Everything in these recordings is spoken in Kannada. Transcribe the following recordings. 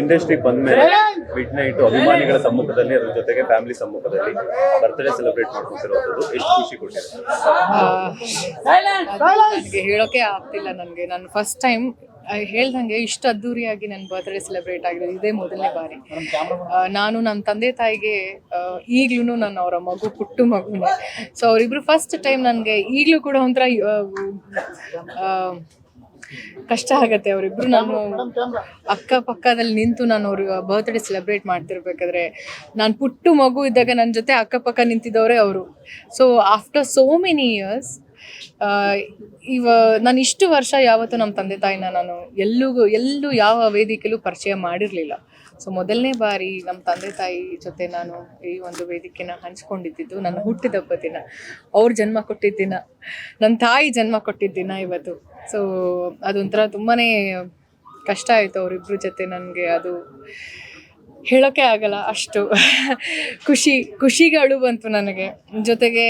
ಇಂಡಸ್ಟ್ರಿಗೆ ಬಂದ್ಮೇಲೆ ಮಿಡ್ ನೈಟ್ ಅಭಿಮಾನಿಗಳ ಸಮ್ಮುಖದಲ್ಲಿ ಅದ್ರ ಜೊತೆಗೆ ಫ್ಯಾಮಿಲಿ ಸಮ್ಮುಖದಲ್ಲಿ ಬರ್ತ್ಡೇ ಸೆಲೆಬ್ರೇಟ್ ಮಾಡ್ಕೊತಿರೋದು ಎಷ್ಟು ಖುಷಿ ಕೊಟ್ಟಿದೆ. ನನಗೆ ಹೇಳೋಕೆ ಆಗ್ತಿಲ್ಲ. ನನಗೆ ನಾನು ಫಸ್ಟ್ ಟೈಮ್ ಹೇಳ್ದಂಗೆ ಇಷ್ಟು ಅದ್ದೂರಿಯಾಗಿ ನನ್ನ ಬರ್ತ್ಡೇ ಸೆಲೆಬ್ರೇಟ್ ಆಗಿರೋದು ಇದೇ ಮೊದಲನೇ ಬಾರಿ. ನಾನು ನನ್ನ ತಂದೆ ತಾಯಿಗೆ ಈಗ್ಲೂ ನಾನು ಅವರ ಮಗು ಪುಟ್ಟು ಮಗುನೇ. ಸೊ ಅವರಿಬ್ರು ಫಸ್ಟ್ ಟೈಮ್ ನನಗೆ ಈಗಲೂ ಕೂಡ ಒಂಥರ ಕಷ್ಟ ಆಗುತ್ತೆ. ಅವರಿಬ್ರು ನಾನು ಅಕ್ಕಪಕ್ಕದಲ್ಲಿ ನಿಂತು ನಾನು ಅವ್ರ ಬರ್ತ್ಡೇ ಸೆಲೆಬ್ರೇಟ್ ಮಾಡ್ತಿರ್ಬೇಕಾದ್ರೆ ನಾನು ಪುಟ್ಟು ಮಗು ಇದ್ದಾಗ ನನ್ನ ಜೊತೆ ಅಕ್ಕಪಕ್ಕ ನಿಂತಿದ್ದವರೇ ಅವರು. So after so many years ನಾನು ಇಷ್ಟು ವರ್ಷ ಯಾವತ್ತೂ ನಮ್ಮ ತಂದೆ ತಾಯಿನ ನಾನು ಎಲ್ಲೂ ಯಾವ ವೇದಿಕೆಯಲ್ಲೂ ಪರಿಚಯ ಮಾಡಿರಲಿಲ್ಲ. ಸೊ ಮೊದಲನೇ ಬಾರಿ ನಮ್ಮ ತಂದೆ ತಾಯಿ ಜೊತೆ ನಾನು ಈ ಒಂದು ವೇದಿಕೆನ ಹಂಚ್ಕೊಂಡಿದ್ದು ನನ್ನ ಹುಟ್ಟಿದಬ್ಬ ದಿನ, ಅವ್ರು ಜನ್ಮ ಕೊಟ್ಟಿದ್ದ ದಿನ, ನನ್ನ ತಾಯಿ ಜನ್ಮ ಕೊಟ್ಟಿದ್ದ ದಿನ ಇವತ್ತು. ಸೊ ಅದೊಂಥರ ತುಂಬಾ ಕಷ್ಟ ಆಯಿತು ಅವರಿಬ್ಬರ ಜೊತೆ ನನಗೆ. ಅದು ಹೇಳೋಕ್ಕೆ ಆಗಲ್ಲ, ಅಷ್ಟು ಖುಷಿಗಳು ಬಂತು ನನಗೆ. ಜೊತೆಗೆ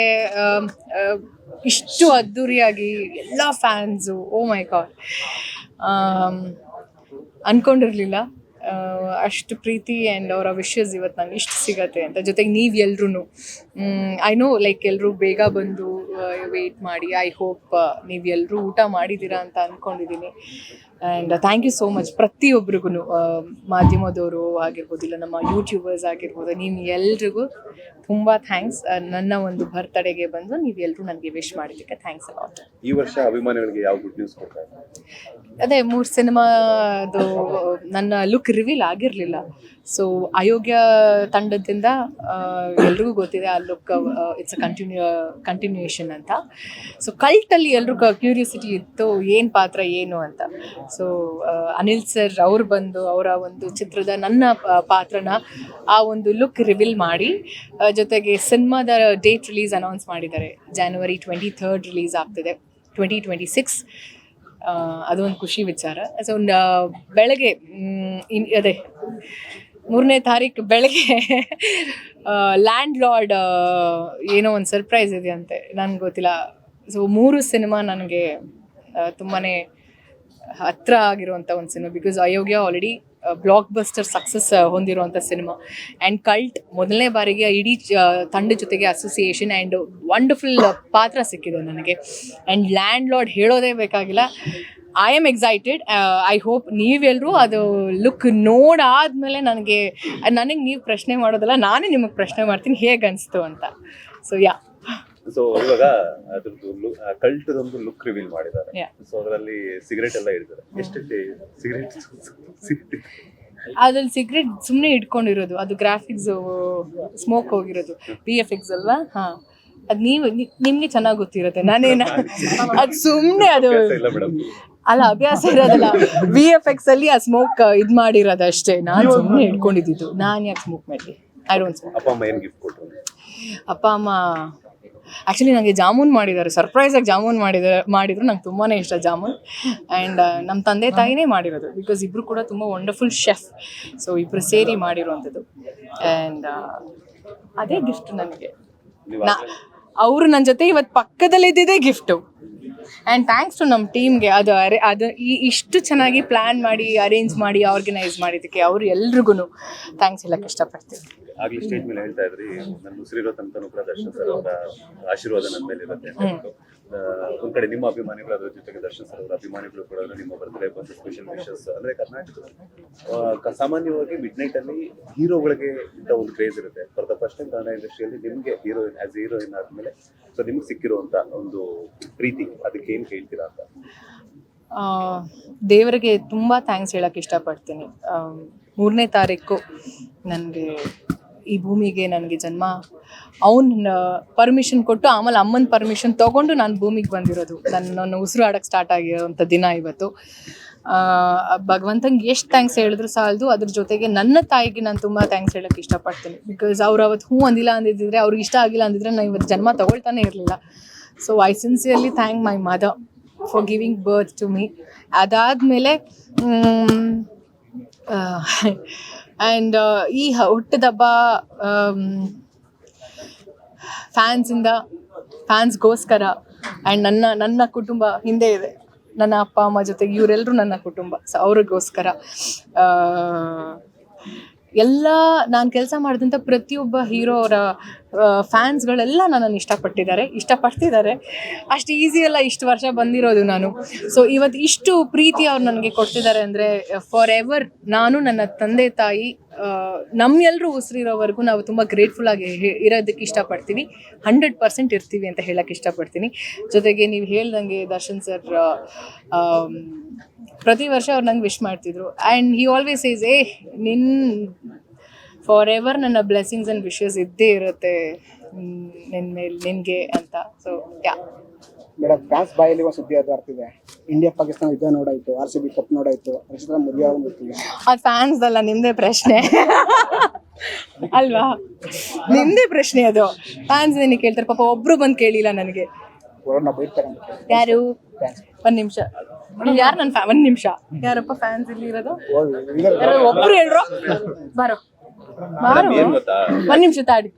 ಇಷ್ಟು ಅದ್ದೂರಿಯಾಗಿ ಎಲ್ಲ ಫ್ಯಾನ್ಸು, ಓ ಮೈ ಗಾಡ್, ಅಂದ್ಕೊಂಡಿರಲಿಲ್ಲ ಅಷ್ಟು ಪ್ರೀತಿ ಆ್ಯಂಡ್ ಅವರ ವಿಶಸ್ ಇವತ್ತು ನಂಗೆ ಇಷ್ಟು ಸಿಗತ್ತೆ ಅಂತ. ಜೊತೆಗೆ ನೀವು ಎಲ್ರೂ ಐ ನೋ ಲೈಕ್ ಎಲ್ಲರೂ ಬೇಗ ಬಂದು ವೆಯ್ಟ್ ಮಾಡಿ, ಐ ಹೋಪ್ ನೀವು ಎಲ್ಲರೂ ಊಟ ಮಾಡಿದ್ದೀರಾ ಅಂತ ಅಂದ್ಕೊಂಡಿದ್ದೀನಿ. And thank you so much ಪ್ರತಿಯೊಬ್ರಿಗೂ, ಮಾಧ್ಯಮದವರು ಆಗಿರ್ಬೋದು, ಇಲ್ಲ ನಮ್ಮ ಯೂಟ್ಯೂಬರ್ಸ್ ಆಗಿರ್ಬೋದು, ನೀವು ಎಲ್ರಿಗೂ ತುಂಬ ಥ್ಯಾಂಕ್ಸ್. ನನ್ನ ಒಂದು ಬರ್ತಡೆಗೆ ಬಂದು ನೀವು ಎಲ್ಲರೂ ನನಗೆ ವಿಶ್ ಮಾಡಿದ್ದಕ್ಕೆ ಥ್ಯಾಂಕ್ಸ್ ಅಲಾಟ್. ಈ ವರ್ಷ ಅಭಿಮಾನಿಗಳಿಗೆ ಯಾವ ಗುಡ್ ನ್ಯೂಸ್ ಕೊಡ್ತಾರೆ? ಅದೇ 3 ಸಿನಿಮಾದು ನನ್ನ ಲುಕ್ ರಿವೀಲ್ ಆಗಿರಲಿಲ್ಲ. ಸೊ ಅಯೋಗ್ಯ ತಂಡದಿಂದ ಎಲ್ರಿಗೂ ಗೊತ್ತಿದೆ ಆ ಲುಕ್ ಇಟ್ಸ್ ಅ ಕಂಟಿನ್ಯೂಯೇಷನ್ ಅಂತ. ಸೊ ಕಲ್ಟಲ್ಲಿ ಎಲ್ರಿಗೂ ಕ್ಯೂರಿಯಾಸಿಟಿ ಇತ್ತು ಏನು ಪಾತ್ರ ಏನು ಅಂತ. ಸೊ ಅನಿಲ್ ಸರ್ ಅವ್ರು ಬಂದು ಅವರ ಒಂದು ಚಿತ್ರದ ನನ್ನ ಪಾತ್ರನ ಆ ಒಂದು ಲುಕ್ ರಿವೀಲ್ ಮಾಡಿ, ಜೊತೆಗೆ ಸಿನಿಮಾದ ಡೇಟ್ ರಿಲೀಸ್ ಅನೌನ್ಸ್ ಮಾಡಿದ್ದಾರೆ. January 23rd ರಿಲೀಸ್ ಆಗ್ತಿದೆ, 2026. ಅದೊಂದು ಖುಷಿ ವಿಚಾರ. ಸೊ ಬೆಳಗ್ಗೆ ಅದೇ 3ನೇ ತಾರೀಕು ಬೆಳಗ್ಗೆ ಲ್ಯಾಂಡ್ ಲಾರ್ಡ್ ಏನೋ ಒಂದು ಸರ್ಪ್ರೈಸ್ ಇದೆಯಂತೆ, ನನಗೆ ಗೊತ್ತಿಲ್ಲ. ಸೊ 3 ಸಿನಿಮಾ ನನಗೆ ತುಂಬಾ ಹತ್ರ ಆಗಿರುವಂಥ ಒಂದು cinema. Because Ayogya already blockbuster success ಹೊಂದಿರುವಂಥ ಸಿನಿಮಾ, ಆ್ಯಂಡ್ ಕಲ್ಟ್ ಮೊದಲನೇ ಬಾರಿಗೆ ಇಡೀ ತಂಡ ಜೊತೆಗೆ ಅಸೋಸಿಯೇಷನ್ ಆ್ಯಂಡ್ ವಂಡರ್ಫುಲ್ ಪಾತ್ರ ಸಿಕ್ಕಿದೆ ನನಗೆ. ಆ್ಯಂಡ್ ಲ್ಯಾಂಡ್ ಲಾರ್ಡ್ ಹೇಳೋದೇ ಬೇಕಾಗಿಲ್ಲ. I am excited. I hope ನೀವೆಲ್ಲರೂ ಅದು ಲುಕ್ ನೋಡಾದ್ಮೇಲೆ ನನಗೆ ನೀವು ಪ್ರಶ್ನೆ ಮಾಡೋದಲ್ಲ, ನಾನೇ ನಿಮಗೆ ಪ್ರಶ್ನೆ ಮಾಡ್ತೀನಿ ಹೇಗೆ ಅನಿಸ್ತು ಅಂತ. ಸೊ ಯಾ, ಸೊ ಇವಾಗ ಅದ್ರದ್ದು ಕಲ್ಟದೊಂದು ಲುಕ್ ರಿವೀಲ್ ಮಾಡಿದ್ದಾರೆ. ಸೊ ಅದರಲ್ಲಿ ಸಿಗರೇಟ್ ಎಲ್ಲ ಹಿಡಿದಾರೆ. ಎಷ್ಟು ಸಿಗರೇಟ್? ಅದ್ರಲ್ಲಿ ಸಿಗರೇಟ್ ಸುಮ್ಮನೆ ಇಟ್ಕೊಂಡಿರೋದು, ಅದು ಗ್ರಾಫಿಕ್ಸ್ ಸ್ಮೋಕ್ ಹೋಗಿರೋದು, VFX ಅಲ್ವಾ? ಹಾಂ, ಅದು ನಿಮಗೆ ಚೆನ್ನಾಗಿ ಗೊತ್ತಿರುತ್ತೆ. ನಾನೇನ ಅದು ಸುಮ್ಮನೆ ಅದು ಅಲ್ಲ, ಅಭ್ಯಾಸ ಇರೋದಲ್ಲ. VFX ಅಲ್ಲಿ ಆ ಸ್ಮೋಕ್ ಇದು ಮಾಡಿರೋದು ಅಷ್ಟೇ. ನಾನು ಸುಮ್ಮನೆ ಇಟ್ಕೊಂಡಿದ್ದು. ನಾನು ಯಾಕೆ ಸ್ಮೋಕ್ ಮಾಡಲಿ? I don't smoke. ಅಪ್ಪ ಅಮ್ಮ ಏನು ಗಿಫ್ಟ್ ಕೊಟ್ಟರು? ಅಪ್ಪ ಅಮ್ಮ ಆ್ಯಕ್ಚುಲಿ ನನಗೆ ಜಾಮೂನ್ ಮಾಡಿದ್ದಾರೆ, ಸರ್ಪ್ರೈಸಾಗಿ ಜಾಮೂನ್ ಮಾಡಿದ್ರು. ನಂಗೆ ತುಂಬಾ ಇಷ್ಟ ಜಾಮೂನ್. ಆ್ಯಂಡ್ ನಮ್ಮ ತಂದೆ ತಾಯಿನೇ ಮಾಡಿರೋದು, ಬಿಕಾಸ್ ಇಬ್ಬರು ಕೂಡ ತುಂಬ ವಂಡರ್ಫುಲ್ ಶೆಫ್. ಸೊ ಇಬ್ಬರು ಸೇರಿ ಮಾಡಿರುವಂಥದ್ದು. ಆ್ಯಂಡ್ ಅದೇ ಗಿಫ್ಟ್ ನನಗೆ. ಅವರು ನನ್ನ ಜೊತೆ ಇವತ್ತು ಪಕ್ಕದಲ್ಲಿ ಇದ್ದಿದ್ದೇ ಗಿಫ್ಟು. ಆ್ಯಂಡ್ ಥ್ಯಾಂಕ್ಸ್ ಟು ನಮ್ಮ ಟೀಮ್ಗೆ. ಅದು ಇಷ್ಟು ಚೆನ್ನಾಗಿ ಪ್ಲ್ಯಾನ್ ಮಾಡಿ, ಅರೇಂಜ್ ಮಾಡಿ, ಆರ್ಗನೈಸ್ ಮಾಡಿದ್ದಕ್ಕೆ ಅವ್ರು ಎಲ್ರಿಗೂ ಥ್ಯಾಂಕ್ಸ್ ಹೇಳಕ್ಕೆ ಇಷ್ಟಪಡ್ತೀನಿ. ಆಗ್ಲಿ ಸ್ಟೇಜ್ ಮೇಲೆ ಹೇಳ್ತಾ ಇದ್ರಿ, ನನ್ನ ಉಸಿರಿರೋ ತನಕನೂ ಕೂಡ ದರ್ಶನ್ ಸರ್ ಅವರ ಆಶೀರ್ವಾದ ನನ್ನ ಮೇಲೆ ಇರುತ್ತೆ. ಒಂದ್ ಕಡೆ ನಿಮ್ಮ ಅಭಿಮಾನಿಗಳು, ಅದ್ರ ಜೊತೆಗೆ ದರ್ಶನ್ ಸರ್ ಅವರ ಅಭಿಮಾನಿಗಳು ಕೂಡ ನಿಮ್ಮ ಬರ್ತ್ಡೇ ಬಂದು ಸ್ಪೆಷಲ್ ವಿಶಸ್. ಅಂದ್ರೆ ಕರ್ನಾಟಕದ ಸಾಮಾನ್ಯವಾಗಿ ಮಿಡ್ ನೈಟ್ ಅಲ್ಲಿ ಹೀರೋಗಳಿಗೆ ಇಂಥ ಒಂದು ಕ್ರೇಜ್ ಇರುತ್ತೆ. For the first time Kannada ಇಂಡಸ್ಟ್ರಿಯಲ್ಲಿ ನಿಮ್ಗೆ ಹೀರೋಯಿನ್ ಆಸ್ ಹೀರೋಯಿನ್ ಆದ್ಮೇಲೆ ಸೊ ನಿಮ್ಗೆ ಸಿಕ್ಕಿರುವಂತ ಒಂದು ಪ್ರೀತಿ, ಅದಕ್ಕೆ ಏನ್ ಹೇಳ್ತೀರಾ ಅಂತ? ದೇವರಿಗೆ ತುಂಬ ಥ್ಯಾಂಕ್ಸ್ ಹೇಳಕ್ಕೆ ಇಷ್ಟಪಡ್ತೀನಿ. 3ನೇ ತಾರೀಕು ನನಗೆ ಈ ಭೂಮಿಗೆ ನನಗೆ ಜನ್ಮ, ಅವನ ಪರ್ಮಿಷನ್ ಕೊಟ್ಟು ಆಮೇಲೆ ಅಮ್ಮನ ಪರ್ಮಿಷನ್ ತೊಗೊಂಡು ನಾನು ಭೂಮಿಗೆ ಬಂದಿರೋದು. ನನ್ನ ಉಸಿರು ಆಡೋಕ್ಕೆ ಸ್ಟಾರ್ಟ್ ಆಗಿರೋಂಥ ದಿನ ಇವತ್ತು. ಭಗವಂತಂಗೆ ಎಷ್ಟು ಥ್ಯಾಂಕ್ಸ್ ಹೇಳಿದ್ರು ಸಾಲದು. ಅದ್ರ ಜೊತೆಗೆ ನನ್ನ ತಾಯಿಗೆ ನಾನು ತುಂಬ ಥ್ಯಾಂಕ್ಸ್ ಹೇಳೋಕ್ಕೆ ಇಷ್ಟಪಡ್ತೀನಿ. ಬಿಕಾಸ್ ಅವ್ರು ಅವತ್ತು ಹ್ಞೂ ಅಂದಿಲ್ಲ ಅಂದಿದ್ದರೆ, ಅವ್ರಿಗೆ ಇಷ್ಟ ಆಗಿಲ್ಲ ಅಂದಿದ್ರೆ ನಾನು ಇವತ್ತು ಜನ್ಮ ತೊಗೊಳ್ತಾನೆ ಇರಲಿಲ್ಲ. So I sincerely thank my mother for giving birth to me. ಅದಾದಮೇಲೆ ಆ್ಯಂಡ್ ಈ ಹುಟ್ಟಿದಬ್ಬ ಫ್ಯಾನ್ಸ್ಗೋಸ್ಕರ ಆ್ಯಂಡ್ ನನ್ನ ಕುಟುಂಬ ಹಿಂದೆ ಇದೆ. ನನ್ನ ಅಪ್ಪ ಅಮ್ಮ ಜೊತೆಗೆ ಇವರೆಲ್ಲರೂ ನನ್ನ ಕುಟುಂಬ. ಸೊ ಅವ್ರಿಗೋಸ್ಕರ ಎಲ್ಲ ನಾನು ಕೆಲಸ ಮಾಡಿದಂಥ ಪ್ರತಿಯೊಬ್ಬ ಹೀರೋರ ಫ್ಯಾನ್ಸ್ಗಳೆಲ್ಲ ನನ್ನನ್ನು ಇಷ್ಟಪಡ್ತಿದ್ದಾರೆ. ಅಷ್ಟು ಈಸಿ ಅಲ್ಲ ಇಷ್ಟು ವರ್ಷ ಬಂದಿರೋದು ನಾನು. ಸೊ ಇವತ್ತು ಇಷ್ಟು ಪ್ರೀತಿ ಅವ್ರು ನನಗೆ ಕೊಡ್ತಿದ್ದಾರೆ ಅಂದರೆ ಫಾರ್ ಎವರ್ ನಾನು ನನ್ನ ತಂದೆ ತಾಯಿ ನಮ್ಮೆಲ್ಲರೂ ಉಸಿರಿರೋವರೆಗೂ ನಾವು ತುಂಬ ಗ್ರೇಟ್ಫುಲ್ ಆಗಿ ಇರೋದಕ್ಕೆ ಇಷ್ಟಪಡ್ತೀವಿ. 100% ಇರ್ತೀವಿ ಅಂತ ಹೇಳಕ್ಕೆ ಇಷ್ಟಪಡ್ತೀನಿ. ಜೊತೆಗೆ ನೀವು ಹೇಳ್ದಂಗೆ ದರ್ಶನ್ ಸರ್ ಪ್ರತಿ ವರ್ಷ ಅವ್ರು ನಂಗೆ ವಿಶ್ ಮಾಡ್ತಿದ್ರು. And he always is for ever ನನ್ನ ಬ್ಲೆಸ್ಸಿಂಗ್ಸ್ ಆ್ಯಂಡ್ ವಿಶಸ್ ಇದ್ದೇ ಇರುತ್ತೆ ನಿನ್ನ ಮೇಲೆ ನಿನಗೆ ಅಂತ. ಸೊ ಯಾ ಮೇಡಮ್, ಫ್ರಾನ್ಸ್ ಬಾಯಲ್ಲಿ ಒಂದು ಸುದ್ದಿ ಅದು ಆಗ್ತಿದೆ. ಇಂಡಿಯಾ ಪಾಕಿಸ್ತಾನ ಯುದ್ಧ ನೋಡಾಯ್ತು, RCB ಕಪ್ ನೋಡಾಯ್ತು, ರಚಿತಾ ಮದುವೆ ಆಗ್ಬಿಡ್ತೀವಿ. ಅದು ಫ್ಯಾನ್ಸ್ದಲ್ಲ, ನಿಮ್ಮದೇ ಪ್ರಶ್ನೆ ಅಲ್ವಾ? ನಿಮ್ಮದೇ ಪ್ರಶ್ನೆ ಅದು. ಫ್ಯಾನ್ಸ್ ನಿನಗೆ ಕೇಳ್ತಾರೆ, ಪಾಪ ಒಬ್ರು ಬಂದು ಕೇಳಿಲ್ಲ ನನಗೆ. ಅವ್ರನ್ನ ಬೈತಾರೆ. ಯಾರು? ಒಂದು ನಿಮಿಷ, ಯಾರು ನನ್ನ ಒಂದು ನಿಮಿಷ, ಯಾರಪ್ಪ ಫ್ಯಾನ್ಸ್ ಇಲ್ಲಿ ಇರೋದು? ಒಬ್ರು ಹೇಳ್ರು, ಬಾರೋ ಏನ್ ಗೊತ್ತಾ, ಒಂದ್ ನಿಮಿಷ ತಾಡಿ.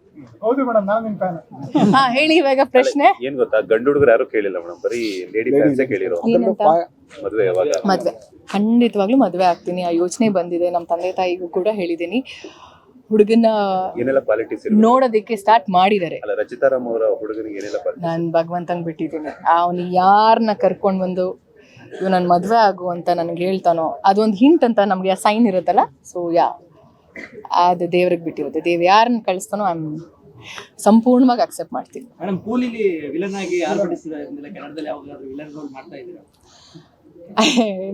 ಹೌದು ಮೇಡಮ್, ನಾನು ನಿಮ್ಮ ಫ್ಯಾನ್. ಹಾ ಹೇಳಿ ಇವಾಗ ಪ್ರಶ್ನೆ. ಏನ್ ಗೊತ್ತಾ, ಗಂಡು ಹುಡುಗರು ಯಾರು ಕೇಳಿಲ್ಲ ಮೇಡಮ್, ಬರೀ ಲೇಡಿ ಫ್ಯಾನ್ಸೇ ಕೇಳಿರೋ. ಏನಂತ? ಮದುವೆ ಯಾವಾಗ? ಮದ್ವೆ ಖಂಡಿತವಾಗ್ಲೂ ಮದ್ವೆ ಆಗ್ತೀನಿ. ಆ ಯೋಚನೆ ಬಂದಿದೆ. ನಮ್ಮ ತಂದೆ ತಾಯಿಗೂ ಕೂಡ ಹೇಳಿದ್ದೀನಿ. ಹುಡುಗನ ಏನೆಲ್ಲ ಕ್ವಾಲಿಟೀಸ್ ನೋಡೋದಕ್ಕೆ ಸ್ಟಾರ್ಟ್ ಮಾಡಿದ್ದಾರೆ. ಅಲ್ಲ, ರಚಿತಾರಾಮ್ ಅವರ ಹುಡುಗನಿಗೆ ಏನೆಲ್ಲ ನಾನು ಭಗವಂತಂಗೆ ಬಿಟ್ಟಿದ್ದೀನಿ. ಅವನು ಯಾರನ್ನ ಕರ್ಕೊಂಡು ಬಂದು ಇವ್ ನನ್ನ ಮದುವೆ ಆಗು ಅಂತ ನನಗೆ ಹೇಳ್ತಾನೋ ಅದೊಂದು ಹಿಂಟ್ ಅಂತ ನಮಗೆ ಸೈನ್ ಇರುತ್ತಲ್ಲ. ಸೊ ಅದು ದೇವ್ರಿಗೆ ಬಿಟ್ಟಿರುತ್ತೆ. ದೇವ್ ಯಾರನ್ನ ಕಳಿಸ್ತಾನೋ ಸಂಪೂರ್ಣವಾಗಿ ಅಕ್ಸೆಪ್ಟ್ ಮಾಡ್ತೀನಿ. ಮೇಡಮ್, ಕೂಲಿಲಿ ವಿಲನ್ ಆಗಿ ಯಾರು ಬಿಡಿಸಿದ್ದಾರೆ ಕನ್ನಡದಲ್ಲಿ? ಯಾವ್ದಾದ್ರು ವಿಲನ್ ರೋಲ್ ಮಾಡ್ತಾ ಇದ್ದೀರಾ?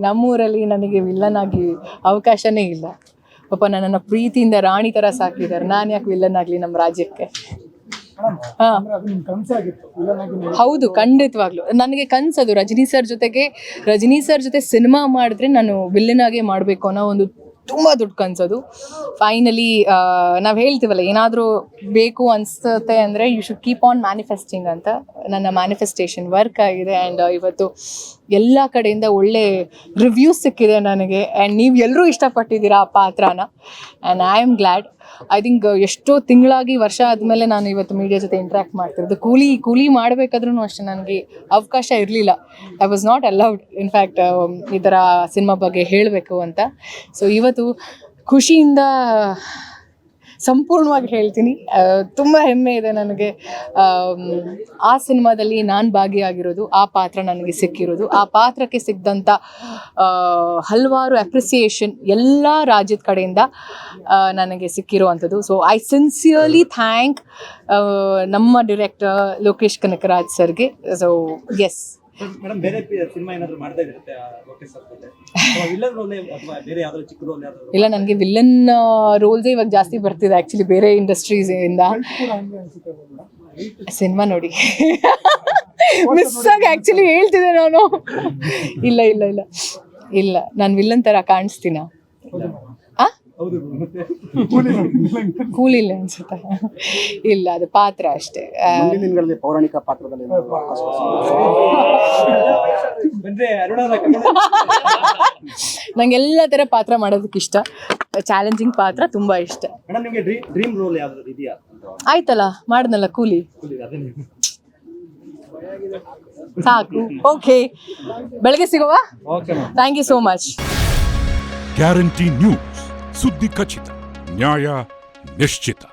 ನಮ್ಮೂರಲ್ಲಿ ನನಗೆ ವಿಲ್ಲನ್ ಆಗಿ ಅವಕಾಶನೇ ಇಲ್ಲ. ಪಾಪ ನನ್ನನ್ನು ಪ್ರೀತಿಯಿಂದ ರಾಣಿ ಥರ ಸಾಕಿದ್ದಾರೆ. ನಾನು ಯಾಕೆ ವಿಲ್ಲನ್ ಆಗಲಿ ನಮ್ಮ ರಾಜ್ಯಕ್ಕೆ? ಹೌದು, ಖಂಡಿತವಾಗ್ಲು ನನಗೆ ಕನ್ಸದು ರಜನಿ ಸರ್ ಜೊತೆ ಸಿನಿಮಾ ಮಾಡಿದ್ರೆ ನಾನು ವಿಲ್ಲನ್ ಆಗೇ ಮಾಡಬೇಕು ಅನ್ನೋ ಒಂದು ತುಂಬ ದೊಡ್ಡ ಕನ್ಸದು. ಫೈನಲಿ ನಾವು ಹೇಳ್ತೀವಲ್ಲ, ಏನಾದರೂ ಬೇಕು ಅನಿಸುತ್ತೆ ಅಂದರೆ you should keep on manifesting ಅಂತ. ನನ್ನ ಮ್ಯಾನಿಫೆಸ್ಟೇಷನ್ ವರ್ಕ್ ಆಗಿದೆ. ಆ್ಯಂಡ್ ಇವತ್ತು ಎಲ್ಲ ಕಡೆಯಿಂದ ಒಳ್ಳೆ ರಿವ್ಯೂಸ್ ಸಿಕ್ಕಿದೆ ನನಗೆ. ಆ್ಯಂಡ್ ನೀವು ಎಲ್ಲರೂ ಇಷ್ಟಪಟ್ಟಿದ್ದೀರಾ ಆ ಪಾತ್ರನ. And I am glad. I think ಎಷ್ಟೋ ತಿಂಗಳಾಗಿ, ವರ್ಷ ಆದಮೇಲೆ ನಾನು ಇವತ್ತು ಮೀಡಿಯಾ ಜೊತೆ ಇಂಟ್ರ್ಯಾಕ್ಟ್ ಮಾಡ್ತಿರೋದು. ಕೂಲಿ ಮಾಡಬೇಕಾದ್ರೂ ಅಷ್ಟೇ ನನಗೆ ಅವಕಾಶ ಇರಲಿಲ್ಲ. I was not allowed in fact ಈ ಥರ ಸಿನಿಮಾ ಬಗ್ಗೆ ಹೇಳಬೇಕು ಅಂತ. ಸೊ ಇವತ್ತು ಖುಷಿಯಿಂದ ಸಂಪೂರ್ಣವಾಗಿ ಹೇಳ್ತೀನಿ. ತುಂಬ ಹೆಮ್ಮೆ ಇದೆ ನನಗೆ. ಆ ಸಿನಿಮಾದಲ್ಲಿ ನಾನು ಭಾಗಿಯಾಗಿರೋದು, ಆ ಪಾತ್ರ ನನಗೆ ಸಿಕ್ಕಿರೋದು, ಆ ಪಾತ್ರಕ್ಕೆ ಸಿಕ್ಕಿದಂಥ ಹಲವಾರು ಅಪ್ರಿಸಿಯೇಷನ್ ಎಲ್ಲ ರಾಜ್ಯದ ಕಡೆಯಿಂದ ನನಗೆ ಸಿಕ್ಕಿರುವಂಥದ್ದು. ಸೊ ಐ ಸಿನ್ಸಿಯರ್ಲಿ ಥ್ಯಾಂಕ್ ನಮ್ಮ ಡೈರೆಕ್ಟರ್ ಲೋಕೇಶ್ ಕನಕರಾಜ್ ಸರ್ಗೆ. ಸೊ ಎಸ್ ಮೇಡಮ್, ಬೇರೆ ಸಿನಿಮಾ ಏನಾದ್ರು ಮಾಡ್ತಾ ಇರುತ್ತೆ ಲೋಕೇಶ್ ಸರ್ ಜೊತೆ? ವಿಲನ್ ರೋಲ್ ಅಥವಾ ಬೇರೆ ಯಾವ್ದಾದ್ರು ಚಿಕ್ಕ ರೋಲ್ ಯಾವ್ದಾದ್ರು? ಇಲ್ಲ, ನನಗೆ ವಿಲ್ಲನ್ ರೋಲ್ಸೇ ಇವಾಗ ಜಾಸ್ತಿ ಬರ್ತಿದೆ ಆ್ಯಕ್ಚುಲಿ ಬೇರೆ ಇಂಡಸ್ಟ್ರೀಸ್ ಇಂದ. ಸಿನಿಮಾ ನೋಡಿ ಮಿಸ್ ಆಗಿ ಆ್ಯಕ್ಚುಲಿ ಹೇಳ್ತಿದ್ದೆ ನಾನು. ಇಲ್ಲ ನಾನು ವಿಲ್ಲನ್ ಥರ ಕಾಣಿಸ್ತೀನ? ಕೂಲಿಲ್ಲ ಅನ್ಸುತ್ತೆ. ಇಲ್ಲ, ಅದು ಪಾತ್ರ ಅಷ್ಟೇ. ಪೌರಾಣಿಕ ಪಾತ್ರದಲ್ಲಿ ನಂಗೆಲ್ಲ ಥರ ಪಾತ್ರ ಮಾಡೋದಕ್ಕೆ ಇಷ್ಟ. ಚಾಲೆಂಜಿಂಗ್ ಪಾತ್ರ ತುಂಬಾ ಇಷ್ಟ. ಡ್ರೀಮ್ ರೋಲ್ ಯಾವ್ದಾದ್ರು ಇದೆಯಾ? ಆಯ್ತಲ್ಲ, ಮಾಡಿದ್ನಲ್ಲ ಕೂಲಿ, ಸಾಕು. ಓಕೆ, ಬೆಳಗ್ಗೆ ಸಿಗುವ. Thank you so much. Guarantee News, ಸುದ್ದಿ ಖಚಿತ, ನ್ಯಾಯ ನಿಶ್ಚಿತ.